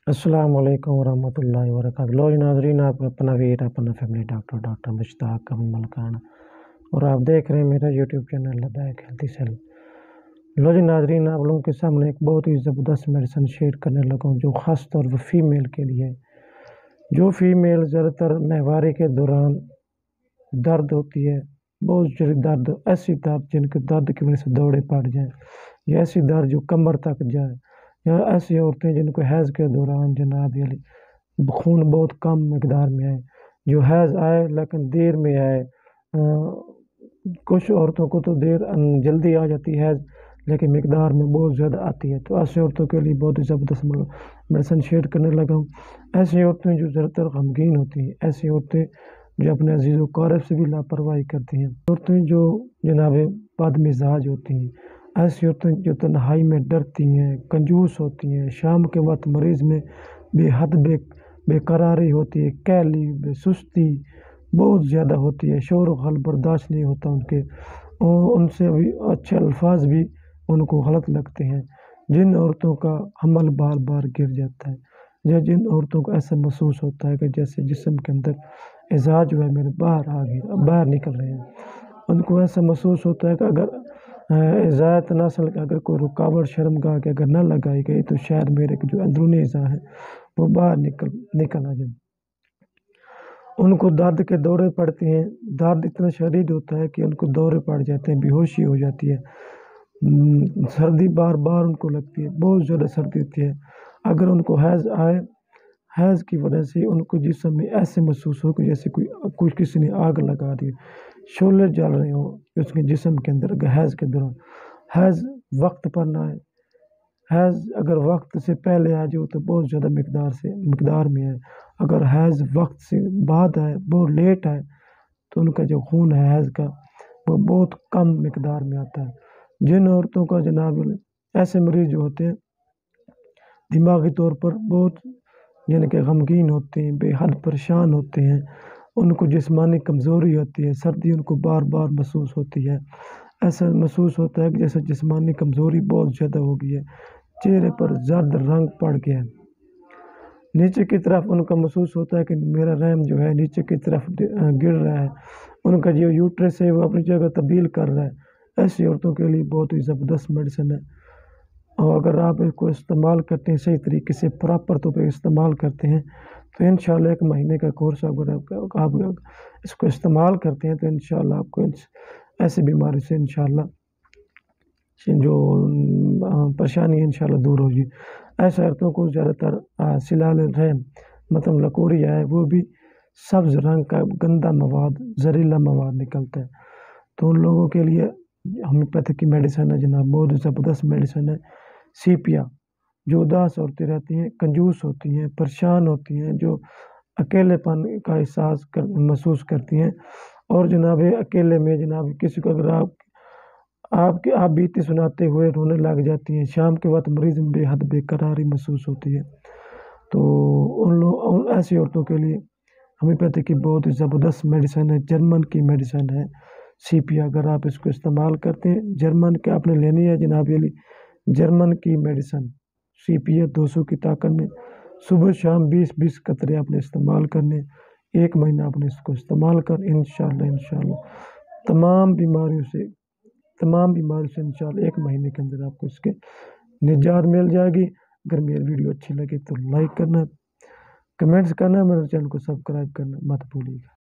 अस्सलामुअलैकुम वरहमतुल्लाहि वबरकातुहू। लो जी नाज़रीन, आप अपना वीर अपना फैमिली डॉक्टर मुश्ताक अहमद मलकाना और आप देख रहे हैं मेरा YouTube channel Labbaik healthy cell. लो जी नाज़रीन, आप लोगों के सामने एक बहुत ही ज़बरदस्त मेडिसिन शेयर करने लगा हूँ जो ख़ास तौर पर फ़ीमेल के लिए। जो फ़ीमेल ज़्यादातर माहवारी के दौरान दर्द होती है, बहुत ज़्यादा दर्द, ऐसी दर्द जिनके दर्द की वजह से दौड़े पड़ जाएँ, या ऐसी दर्द जो कमर तक जाए, या ऐसी औरतें जिनको हैज़ के दौरान जनाब ये खून बहुत कम मकदार में आए, जो हैज़ आए लेकिन देर में आए। कुछ औरतों को तो जल्दी आ जाती है हैज़, लेकिन मकदार में बहुत ज़्यादा आती है। तो ऐसी औरतों के लिए बहुत ही ज़बरदस्त मेडिसिन शेयर करने लगा हूँ। ऐसी औरतें जो ज़्यादातर गमगीन होती हैं, ऐसी औरतें जो अपने अजीज़ व अक़ारिब से भी लापरवाही करती हैं, औरतें जो जनाब बदमिजाज होती हैं, ऐसी औरतें जो तन्हाई में डरती हैं, कंजूस होती हैं, शाम के वक्त मरीज़ में बेहद बेकरारी होती है, कैली सुस्ती बहुत ज़्यादा होती है, शोर गल बर्दाश्त नहीं होता उनके, और उनसे भी अच्छे अल्फाज भी उनको गलत लगते हैं। जिन औरतों का हमल बार बार गिर जाता है, या जिन औरतों को ऐसा महसूस होता है कि जैसे जिस्म के अंदर एज़ा जो है मेरे बाहर निकल रहे हैं, उनको ऐसा महसूस होता है कि अगर एज़ा तनासल के अगर कोई रुकावट शर्मगाह के अगर न लगाई गई तो शायद मेरे जो अंदरूनी एज़ा है वो बाहर निकल आ जाए। उनको दर्द के दौरे पड़ते हैं, दर्द इतना शदीद होता है कि उनको दौरे पड़ जाते हैं, बेहोशी हो जाती है। सर्दी बार बार उनको लगती है, बहुत ज़्यादा सर्दी होती है। अगर उनको हैज़ आए, हैज़ की वजह से उनको जिस्म में ऐसे महसूस हो कि जैसे कोई किसी ने आग लगा दी, शोले जल रहे हो उसके जिस्म के अंदर। हैज़ के दौरान हैज़ वक्त पर ना आए, हैज़ अगर वक्त से पहले आ जाओ तो बहुत ज़्यादा मकदार में है। अगर हैज़ वक्त से बाद आए, बहुत लेट आए, तो उनका जो खून है हैज़ का वो बहुत कम मकदार में आता है। जिन औरतों का जनाब ऐसे मरीज़ जो होते हैं दिमागी तौर पर बहुत यानी कि गमगीन होते हैं, बेहद परेशान होते हैं, उनको जिस्मानी कमज़ोरी होती है, सर्दी उनको बार बार महसूस होती है। ऐसा महसूस होता है कि जैसे जिस्मानी कमज़ोरी बहुत ज़्यादा हो गई है, चेहरे पर जर्द रंग पड़ गया है, नीचे की तरफ उनका महसूस होता है कि मेरा रहम जो है नीचे की तरफ गिर रहा है, उनका जो यूट्रस है वो अपनी जगह तब्दील कर रहा है। ऐसी औरतों के लिए बहुत ही ज़बरदस्त मेडिसिन है, और अगर आप इसको इस्तेमाल करते हैं सही तरीके से प्रॉपर तौर पे इस्तेमाल करते हैं तो इंशाल्लाह 1 महीने का कोर्स अगर आप इसको इस्तेमाल करते हैं तो इंशाल्लाह आपको ऐसी बीमारी से इंशाल्लाह जो परेशानी है इंशाल्लाह दूर होगी। ऐसे औरतों को ज़्यादातर सिलाल रहम मतलब लकोरिया है वो भी सब्ज़ रंग का गंदा मवाद, जहरीला मवाद निकलता है। तो उन लोगों के लिए होम्योपैथिक की मेडिसिन है जनाब, बहुत ज़बरदस्त मेडिसिन है। सीपिया, जो उदास औरतें रहती हैं, कंजूस होती हैं, परेशान होती हैं, जो अकेलेपन का एहसास महसूस करती हैं, और जनाब अकेले में जनाब किसी को अगर आप बीती सुनाते हुए रोने लग जाती हैं, शाम के वक्त मरीज़ में बेहद बेकरारी महसूस होती है। तो ऐसी औरतों के लिए होम्योपैथी की बहुत ही ज़बरदस्त मेडिसिन है, जर्मन की मेडिसिन है सीपिया। अगर आप इसको इस्तेमाल करते हैं, जर्मन की आपने लेनी है जनाब ये जर्मन की मेडिसिन सीपिया 200 की ताकत में, सुबह शाम 20-20 कतरे आपने इस्तेमाल करने। 1 महीना आपने इसको इस्तेमाल कर इंशाल्लाह तमाम बीमारियों से इंशाल्लाह 1 महीने के अंदर आपको इसके निजात मिल जाएगी। अगर मेरी वीडियो अच्छी लगे तो लाइक करना, कमेंट्स करना, मेरे चैनल को सब्सक्राइब करना मत भूलिएगा।